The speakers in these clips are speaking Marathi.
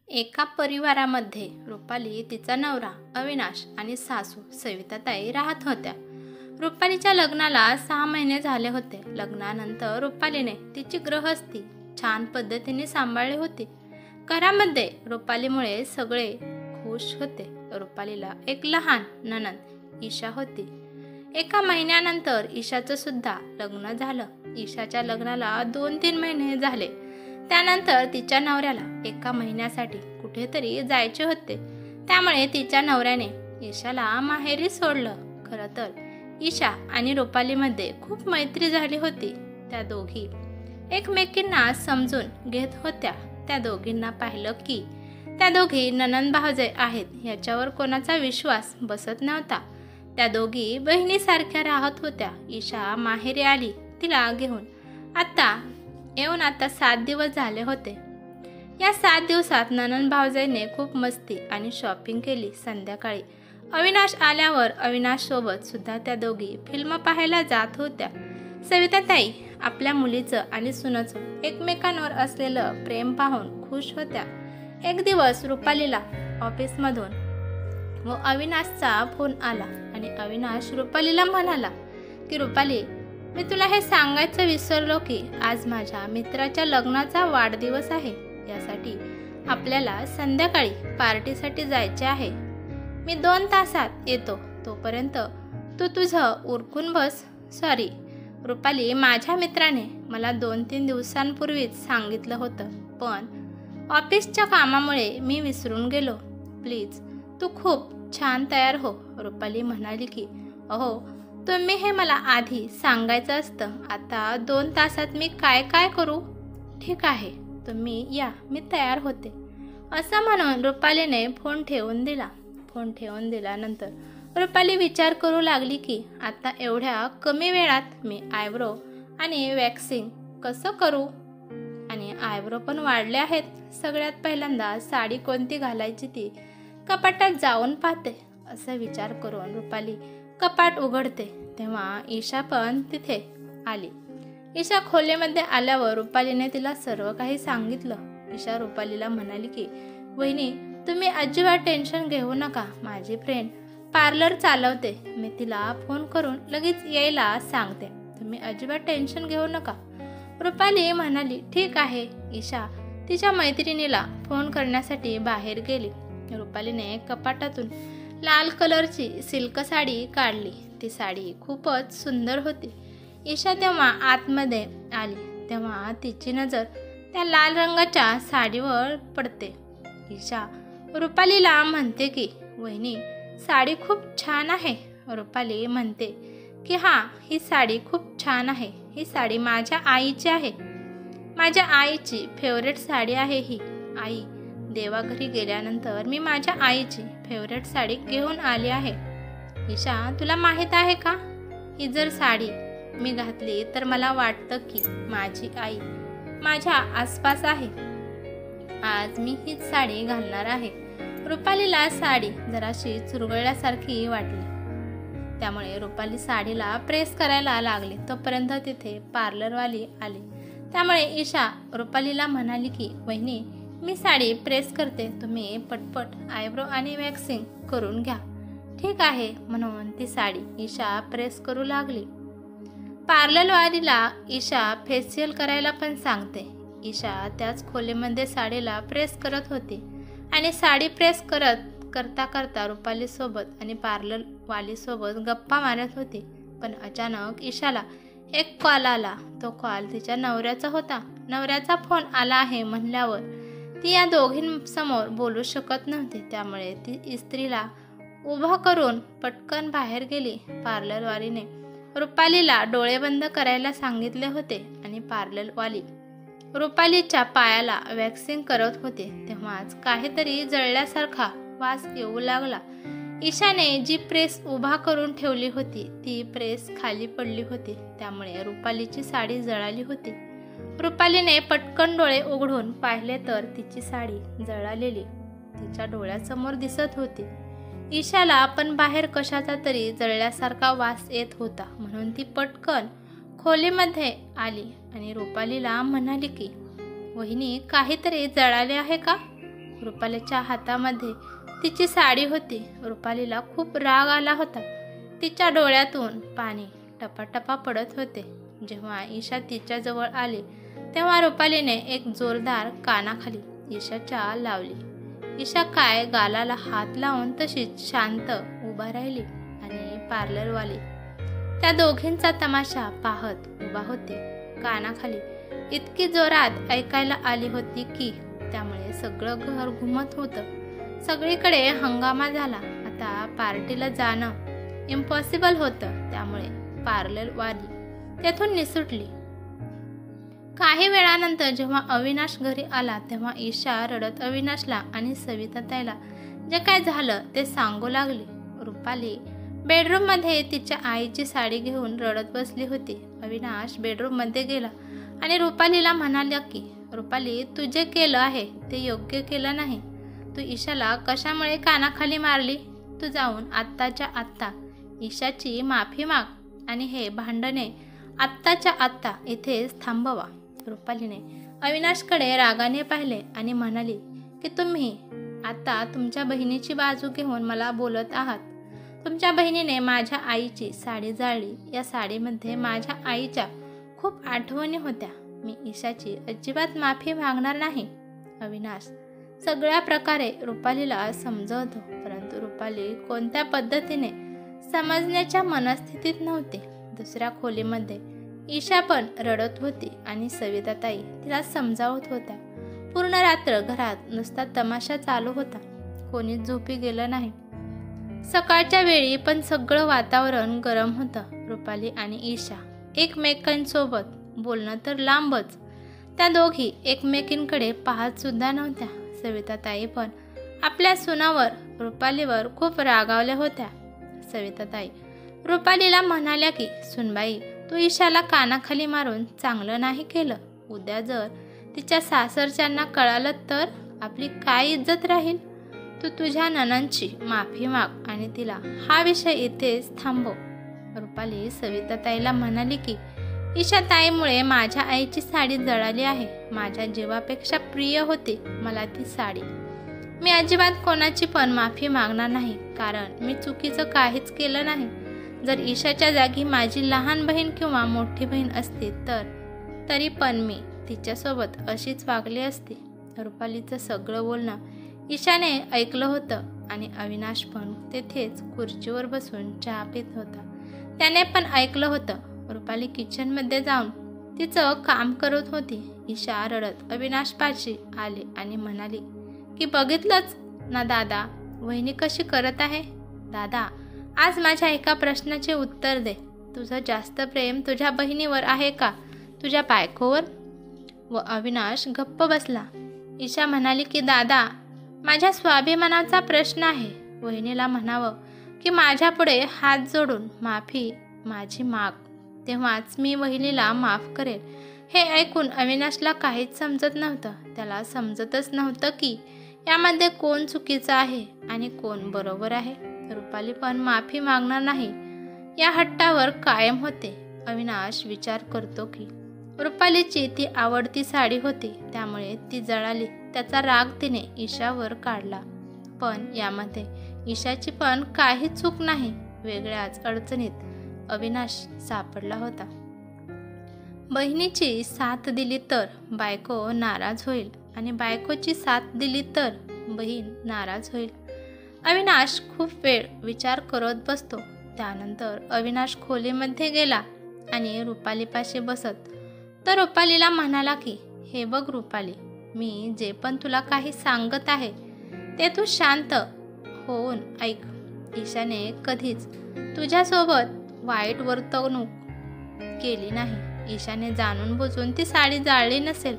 एका परिवारामध्ये रुपाली, तिचा नवरा अविनाश आणि सासू सविताताई राहत होत्या. रुपालीच्या लग्नाला 6 महिने झाले होते. लग्नानंतर रुपालीने तिची गृहस्थी छान पद्धतीने सांभाळली होती. घरामध्ये रुपालीमुळे सगळे खुश होते. रुपालीला एक लहान नणंद ईशा होती. एका महिन्यानंतर ईशाचं सुद्धा लग्न झालं. ईशाच्या लग्नाला 2-3 महिने झाले. त्यानंतर तिच्या नवऱ्याला एका महिन्यासाठी कुठेतरी जायचे होते. त्यामुळे तिच्या नवऱ्याने ईशाला माहेरी सोडलं. खरं तर ईशा आणि रुपालीमध्ये खूप मैत्री झाली होती. त्या दोघी एकमेकींना समजून घेत होत्या. त्या दोघींना पाहिलं की त्या दोघी नणंद भावजय आहेत याच्यावर कोणाचा विश्वास बसत नव्हता. त्या दोघी बहिणीसारख्या राहत होत्या. ईशा माहेरी आली तिला घेऊन. आता 7 दिवस झाले होते. या 7 दिवसात नणंद भावजयने खूप मस्ती आणि शॉपिंग केली. संध्याकाळी अविनाश आल्यावर अविनाश सोबत सुद्धा त्या दोघी फिल्म पाहायला जात होत्या. सविताताई आपल्या मुलीचं आणि सुनेचं एकमेकांवर असलेलं प्रेम पाहून खुश होत्या. एक दिवस रुपालीला ऑफिसमधून व अविनाशचा फोन आला आणि अविनाश रुपालीला म्हणाला की रुपाली, मी तुला हे सांगायचं विसरलो की आज माझ्या मित्राच्या लग्नाचा वाढदिवस आहे. यासाठी आपल्याला संध्याकाळी पार्टीसाठी जायचे आहे. मी 2 तासात येतो. तोपर्यंत तू तुझं उरकून बस. सॉरी रुपाली, माझ्या मित्राने मला 2-3 दिवसांपूर्वीच सांगितलं होतं, पण ऑफिसच्या कामामुळे मी विसरून गेलो. प्लीज तू खूप छान तयार हो. रुपाली म्हणाली की अहो, तुम्ही हे मला आधी सांगायचं असतं. आता 2 तासात मी काय काय करू. ठीक आहे, तुम्ही या, मी तयार होते. असं म्हणून रुपालीने फोन ठेवून दिला. फोन ठेवून दिल्यानंतर रुपाली विचार करू लागली की आता एवढ्या कमी वेळात मी आयब्रो आणि वॅक्सिंग कसं करू. आणि आयब्रो पण वाढले आहेत. सगळ्यात पहिल्यांदा साडी कोणती घालायची ती कपाटात जाऊन पाहते. असा विचार करून रुपाली कपाट उघडते. तेव्हा ईशा पण तिथे आली. ईशा खोलीमध्ये आल्यावर रुपालीने तिला सर्व काही सांगितलं. ईशा रुपालीला म्हणाली की वहिनी, तुम्ही अजिबात टेन्शन घेऊ नका. माझी फ्रेंड पार्लर चालवते. मी तिला फोन करून लगेच यायला सांगते. तुम्ही अजिबात टेन्शन घेऊ नका. रुपाली म्हणाली ठीक आहे. ईशा तिच्या मैत्रिणीला फोन करण्यासाठी बाहेर गेली. रुपालीने कपाटातून लाल कलरची सिल्क साडी काढली. ती साडी खूपच सुंदर होती. ईशा तेव्हा आतमध्ये आली तेव्हा तिची नजर त्या लाल रंगाच्या साडीवर पडते. ईशा रुपालीला म्हणते की वहिनी, साडी खूप छान आहे. रुपाली म्हणते की हां, ही साडी खूप छान आहे. ही साडी माझ्या आईची आहे. माझ्या आईची फेवरेट साडी आहे ही. आई देवाघरी गेल्यानंतर मी माझ्या आईची फेवरेट साडी घेऊन आली आहे. ईशा, तुला माहीत आहे का, ही जर साडी मी घातली तर मला वाटतं की माझी आई माझ्या आसपास आहे. आज मी हीच साडी घालणार आहे. रुपालीला साडी जराशी चुरगळल्यासारखी वाटली. त्यामुळे रुपाली साडीला प्रेस करायला लागली. तोपर्यंत तिथे पार्लरवाली आली. त्यामुळे ईशा रुपालीला म्हणाली की वहिनी, मी साडी प्रेस करते. तुम्ही पटपट आयब्रो आणि वॅक्सिंग करून घ्या. ठीक आहे म्हणून ती साडी ईशा प्रेस करू लागली. पार्लरवालीला ईशा फेशियल करायला पण सांगते. ईशा त्याच खोलीमध्ये साडीला प्रेस करत होती आणि साडी प्रेस करता करता रुपालीसोबत आणि पार्लरवालीसोबत गप्पा मारत होती. पण अचानक ईशाला एक कॉल आला. तो कॉल तिच्या नवऱ्याचा होता. नवऱ्याचा फोन आला आहे म्हणल्यावर ती या दोघींसमोर बोलू शकत नव्हती. त्यामुळे ती इस्त्रीला उभा करून पटकन बाहेर गेली. पार्लरवालीने रुपालीला डोळे बंद करायला सांगितले होते आणि पार्लरवाली रुपालीच्या पायाला वॅक्सिंग करत होते. तेव्हाच काहीतरी जळल्यासारखा वास येऊ लागला. ईशाने जी प्रेस उभा करून ठेवली होती ती प्रेस खाली पडली होती. त्यामुळे रुपालीची साडी जळाली होती. रुपालीने पटकन डोळे उघडून पाहिले तर तिची साडी जळालेली तिच्या डोळ्यासमोर दिसत होती. ईशाला पण बाहेर कशाचा तरी जळल्यासारखा वास येत होता. म्हणून ती पटकन खोलीमध्ये आली आणि रुपालीला म्हणाली की वहिनी, काहीतरी जळाले आहे का. रुपालीच्या हातामध्ये तिची साडी होती. रुपालीला खूप राग आला होता. तिच्या डोळ्यातून पाणी टपाटपा पडत होते. जेव्हा ईशा तिच्याजवळ आली तेव्हा रुपालीने एक जोरदार कानाखाली ईशाच्या लावली. ईशा काय गालाला हात लावून तशीच शांत उभा राहिली आणि पार्लरवाली त्या दोघींचा तमाशा पाहत उभा होती. कानाखाली इतकी जोरात ऐकायला आली होती की त्यामुळे सगळं घर घुमत होतं. सगळीकडे हंगामा झाला. आता पार्टीला जाणं इम्पॉसिबल होतं. त्यामुळे पार्लरवाली तेथून निसटली. काही वेळानंतर जेव्हा अविनाश घरी आला तेव्हा ईशा रडत अविनाशला आणि सविताताईला जे काय झालं ते सांगू लागली. रुपाली बेडरूममध्ये तिच्या आईची साडी घेऊन रडत बसली होती. अविनाश बेडरूममध्ये गेला आणि रुपालीला म्हणाला की रुपाली, तू जे केलं आहे ते योग्य केलं नाही. तू ईशाला कशामुळे कानाखाली मारली? तू जाऊन आत्ताच्या आत्ता ईशाची माफी माग आणि हे भांडणे आत्ताच्या आत्ता इथेच थांबवा. रुपालीने अविनाशकडे रागाने पाहिले आणि म्हणाली की तुम्ही आता तुमच्या बहिणीची बाजू घेऊन मला बोलत आहात. तुमच्या बहिणीने माझ्या आईची साडी जाळली. या साडीमध्ये माझ्या आईच्या खूप आठवणी होत्या. मी ईशाची अजिबात माफी मागणार नाही. अविनाश सगळ्या प्रकारे रुपालीला समजवतो, परंतु रुपाली कोणत्या पद्धतीने समजण्याच्या मनस्थितीत नव्हती. दुसऱ्या खोलीमध्ये ईशा पण रडत होती आणि सविताताई तिला समजावत होत्या. पूर्ण रात्र घरात नुसता तमाशा चालू होता. कोणीच झोपी गेलं नाही. सकाळच्या वेळी पण सगळं वातावरण गरम होतं. रुपाली आणि ईशा एकमेकांसोबत बोलणं तर लांबच, त्या दोघी एकमेकींकडे पाहत सुद्धा नव्हत्या. सविताताई पण आपल्या सुनावर रुपालीवर खूप रागावल्या होत्या. सविताताई रुपालीला म्हणाल्या की सुनबाई, तू ईशाला कानाखाली मारून चांगलं नाही केलं. उद्या जर तिच्या सासरच्यांना कळालं तर आपली काय इज्जत राहील. तू तुझ्या नणंदची माफी माग आणि तिला हा विषय इथेच थांबव. रुपाली सविताताईला म्हणाली की ईशाताईमुळे माझ्या आईची साडी जळाली आहे. माझ्या जीवापेक्षा प्रिय होती मला ती साडी. मी अजिबात कोणाची पण माफी मागणार नाही, कारण मी चुकीचं काहीच केलं नाही. जर ईशाच्या जागी माझी लहान बहीण किंवा मोठी बहीण असती तरी पण मी तिच्यासोबत अशीच वागली असती. रुपालीचं सगळं बोलणं ईशाने ऐकलं होतं आणि अविनाश पण तेथेच खुर्चीवर बसून चहा पित होता. त्याने पण ऐकलं होतं. रुपाली किचनमध्ये जाऊन तिचं काम करत होती. ईशा रडत अविनाशपाशी आली आणि म्हणाली की बघितलंच ना दादा, वहिनी कशी करत आहे. दादा, आज माझ्या एका प्रश्नाचे उत्तर दे. तुझं जास्त प्रेम तुझ्या बहिणीवर आहे का तुझ्या बायकोवर? व अविनाश गप्प बसला. ईशा म्हणाली की दादा, माझ्या स्वाभिमानाचा प्रश्न आहे. वहिनीला म्हणावं की माझ्यापुढे हात जोडून माफी माझी माग, तेव्हाच मी वहिनीला माफ करेल. हे ऐकून अविनाशला काहीच समजत नव्हतं. त्याला समजतच नव्हतं की यामध्ये कोण चुकीचं आहे आणि कोण बरोबर आहे. रुपाली पण माफी मागणार नाही या हट्टावर कायम होते. अविनाश विचार करतो की रुपालीची ती आवडती साडी होती, त्यामुळे ती जळाली. त्याचा राग तिने ईशावर काढला. पण यामध्ये ईशाची पण काही चूक नाही. वेगळ्याच अडचणीत अविनाश सापडला होता. बहिणीची साथ दिली तर बायको नाराज होईल आणि बायकोची साथ दिली तर बहीण नाराज होईल. अविनाश खूप वेळ विचार करत बसतो. त्यानंतर अविनाश खोलीमध्ये गेला आणि रुपालीपाशी बसत तर रुपालीला म्हणाला की हे बघ रुपाली, मी जे पण तुला काही सांगत आहे ते तू शांत होऊन ऐक. ईशाने कधीच तुझ्यासोबत वाईट वर्तणूक केली नाही. ईशाने जाणून बुजून ती साडी जाळली नसेल.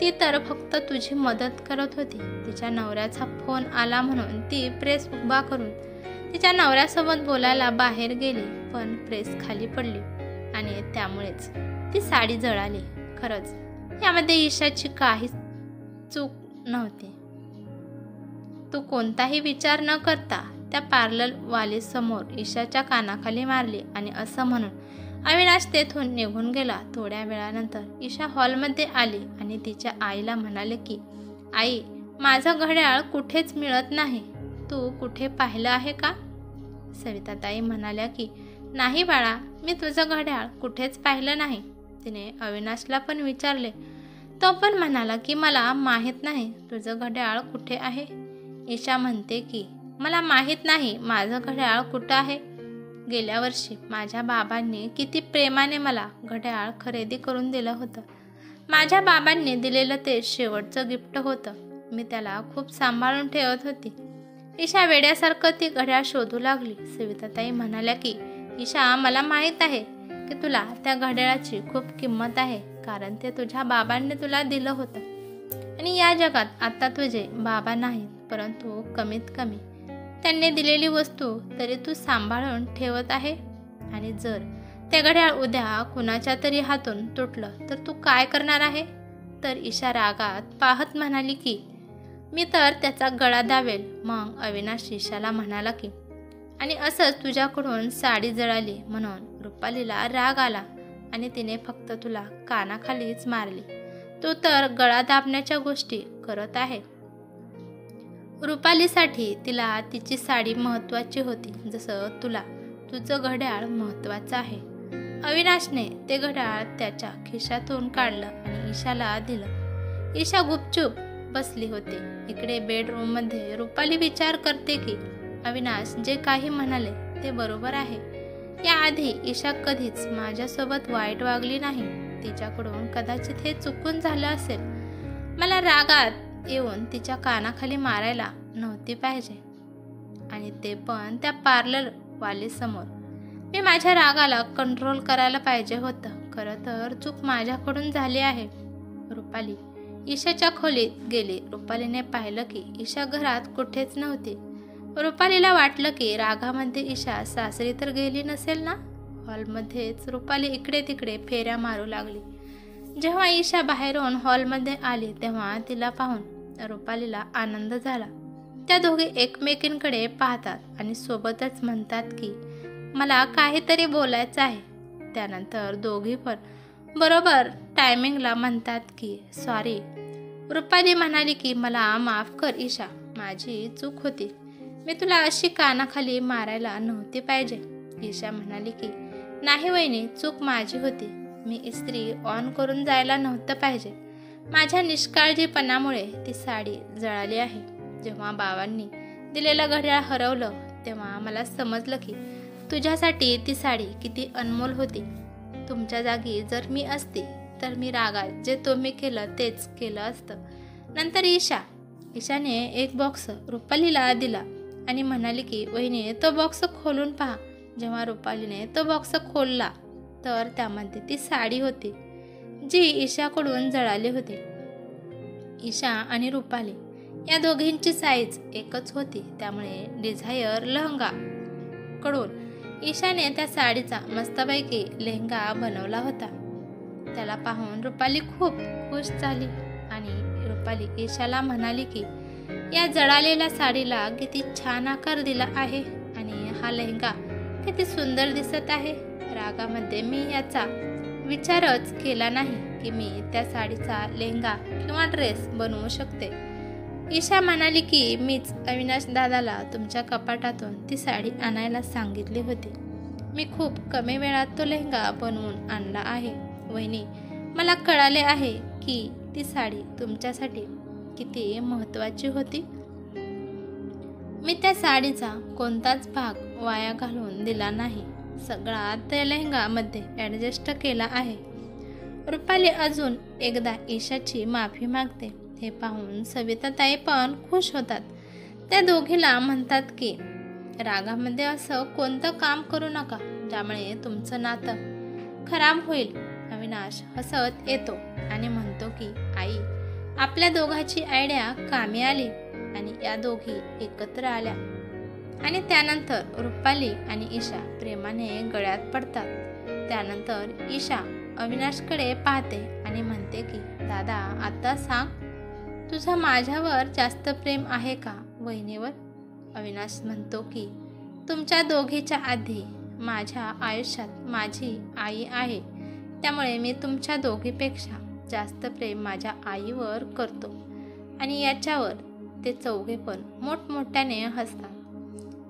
ती तर फक्त तुझी मदत करत होती. तिच्या नवऱ्याचा फोन आला म्हणून ती प्रेस उभा करून तिच्या नवऱ्यासोबत बोलायला बाहेर गेली, पण प्रेस खाली पडली आणि त्यामुळेच ती साडी जळाली. खरंच यामध्ये ईशाची काहीच चूक नव्हती. तू कोणताही विचार न करता त्या पार्लरवालीसमोर ईशाच्या कानाखाली मारली आणि असं म्हणून अविनाश तेथून निघून गेला. थोड्या वेळानंतर ईशा हॉलमध्ये आली आणि तिच्या आईला म्हणाले की आई, माझं घड्याळ कुठेच मिळत नाही. तू कुठे पाहिलं आहे का? सविताताई म्हणाल्या की नाही बाळा, मी तुझं घड्याळ कुठेच पाहिलं नाही. तिने अविनाशला पण विचारले. तो पण म्हणाला की मला माहीत नाही तुझं घड्याळ कुठे आहे. ईशा म्हणते की मला माहीत नाही माझं घड्याळ कुठं आहे. गेल्या वर्षी माझ्या बाबांनी किती प्रेमाने मला घड्याळ खरेदी करून दिलं होतं. माझ्या बाबांनी दिलेलं ते शेवटचं गिफ्ट होतं. मी त्याला खूप सांभाळून ठेवत होती. ईशा वेड्यासारखं ती घड्याळ शोधू लागली. सविताताई म्हणाल्या की ईशा, मला माहीत आहे की तुला त्या घड्याळाची खूप किंमत आहे, कारण ते तुझ्या बाबांनी तुला दिलं होतं. आणि या जगात आता तुझे बाबा नाहीत, परंतु कमीत कमी त्यांनी दिलेली वस्तू तरी तू सांभाळून ठेवत आहे. आणि जर ते घड्याळ उद्या कुणाच्या तरी हातून तुटलं तर तू काय करणार आहे? तर ईशा रागात पाहत म्हणाली की मी तर त्याचा गळा दाबेल. मग अविनाश ईशाला म्हणाला की आणि असंच तुझ्याकडून साडी जळाली म्हणून रुपालीला राग आला आणि तिने फक्त तुला कानाखालीच मारली. तू तर गळा दाबण्याच्या गोष्टी करत आहे. रुपालीसाठी तिला तिची साडी महत्त्वाची होती, जसं तुला तुझं घड्याळ महत्त्वाचं आहे. अविनाशने ते घड्याळ त्याच्या खिशातून काढलं आणि ईशाला दिलं. ईशा गुपचूप बसली होती. इकडे बेडरूममध्ये रुपाली विचार करते की अविनाश जे काही म्हणाले ते बरोबर आहे. याआधी ईशा कधीच माझ्यासोबत वाईट वागली नाही. तिच्याकडून कदाचित हे चुकून झालं असेल. मला रागात येऊन तिच्या कानाखाली मारायला नव्हती पाहिजे, आणि ते पण त्या पार्लरवालीसमोर. मी माझ्या रागाला कंट्रोल करायला पाहिजे होतं. खरं तर चूक माझ्याकडून झाली आहे. रुपाली ईशाच्या खोलीत गेली. रुपालीने पाहिलं की ईशा घरात कुठेच नव्हती. रुपालीला वाटलं की रागामध्ये ईशा सासरी तर गेली नसेल ना. हॉलमध्येच रुपाली इकडे तिकडे फेऱ्या मारू लागली. जेव्हा ईशा बाहेरून हॉलमध्ये आली तेव्हा तिला पाहून रुपालीला आनंद झाला. त्या दोघी एकमेकींकडे पाहतात आणि सोबतच म्हणतात की मला काहीतरी बोलायचं आहे. त्यानंतर दोघी पण बरोबर टायमिंगला म्हणतात की सॉरी. रुपाली म्हणाली की मला माफ कर ईशा, माझी चूक होती. मी तुला अशी कानाखाली मारायला नव्हती पाहिजे. ईशा म्हणाली की नाही वहिनी, चूक माझी होती. मी इस्त्री ऑन करून जायला नव्हतं पाहिजे. माझ्या निष्काळजीपणामुळे ती साडी जळाली आहे. जेव्हा बाबांनी दिलेलं घड्याळ हरवलं तेव्हा मला समजलं की तुझ्यासाठी ती साडी किती अनमोल होती. तुमच्या जागी जर मी असती तर मी रागात जे तुम्ही केलं तेच केलं असतं. नंतर ईशाने एक बॉक्स रुपालीला दिला आणि म्हणाली की वहिनी, तो बॉक्स खोलून पहा. जेव्हा रुपालीने तो बॉक्स खोलला तर त्यामध्ये ती साडी होती जी ईशाकडून जळाली होती. ईशा आणि रुपाली या दोघींची साईज एकच होती, त्यामुळे डिझायर लेहंगा कडून ईशाने त्या साडीचा मस्तपैकी लेहंगा बनवला होता. त्याला पाहून रुपाली खूप खुश झाली आणि रुपाली ईशाला म्हणाली की या जळालेल्या साडीला किती छान आकार दिला आहे आणि हा लेहंगा किती सुंदर दिसत आहे. रागामध्ये मी याचा विचारच केला नाही की मी त्या साडीचा लेहंगा किंवा ड्रेस बनवू शकते. ईशा म्हणाली की मीच अविनाश दादाला तुमच्या कपाटातून ती साडी आणायला सांगितली होती. मी खूप कमी वेळात तो लेहंगा बनवून आणला आहे. वहिनी, मला कळाले आहे की ती साडी तुमच्यासाठी किती महत्त्वाची होती. मी त्या साडीचा कोणताच भाग वाया घालवून दिला नाही. सगळा त्या लेहंगामध्ये ॲडजस्ट केला आहे. रुपाली अजून एकदा ईशाची माफी मागते. हे पाहून सविताताई पण खुश होतात. त्या दोघीला म्हणतात की रागामध्ये असं कोणतं काम करू नका ज्यामुळे तुमचं नातं खराब होईल. अविनाश हसत येतो आणि म्हणतो की आई, आपल्या दोघांची आयडिया कामी आली आणि या दोघी एकत्र आल्या. आणि त्यानंतर रुपाली आणि ईशा प्रेमाने गळ्यात पडतात. त्यानंतर ईशा अविनाशकडे पाहते आणि म्हणते की दादा, आता सांग, तुझं माझ्यावर जास्त प्रेम आहे का वहिनीवर? अविनाश म्हणतो की तुमच्या दोघीच्या आधी माझ्या आयुष्यात माझी आई आहे, त्यामुळे मी तुमच्या दोघीपेक्षा जास्त प्रेम माझ्या आईवर करतो आणि याच्यावर ते चौघे पण मोठमोठ्याने हसतात.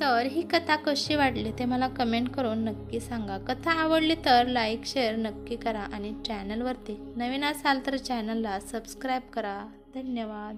तर ही कथा कशी वाटली ते मला कमेंट करून नक्की सांगा. कथा आवडली तर लाईक शेअर नक्की करा आणि चॅनलवरती नवीन असाल तर चॅनलला सबस्क्राईब करा. धन्यवाद.